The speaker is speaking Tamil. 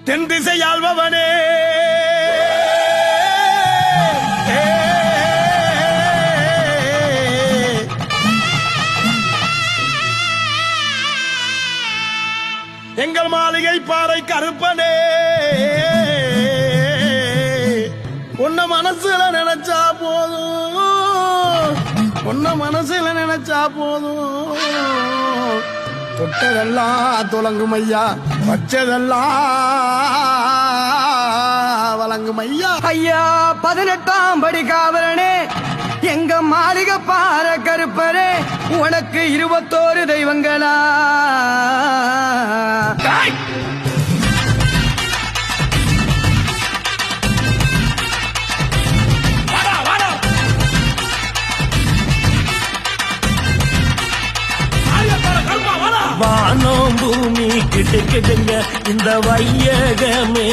தென் திசையாள்பவனே எங்கள் மாளிகை பாறை கருப்பனே உன்ன மனசுல நினைச்சா போதும், உன்ன மனசுல நினைச்சா போதும், தொட்டதெல்லாம் துலங்கும் ஐயா, வச்சதெல்லாம் வழங்கும் ஐயா. ஐயா 18ஆம் படி காவலனே, எங்க மாளிகை பாறை கருப்பரே, உனக்கு 21 தெய்வங்களா? வானம் பூமி கிட்டுக்கிட்டுங்க இந்த வையகமே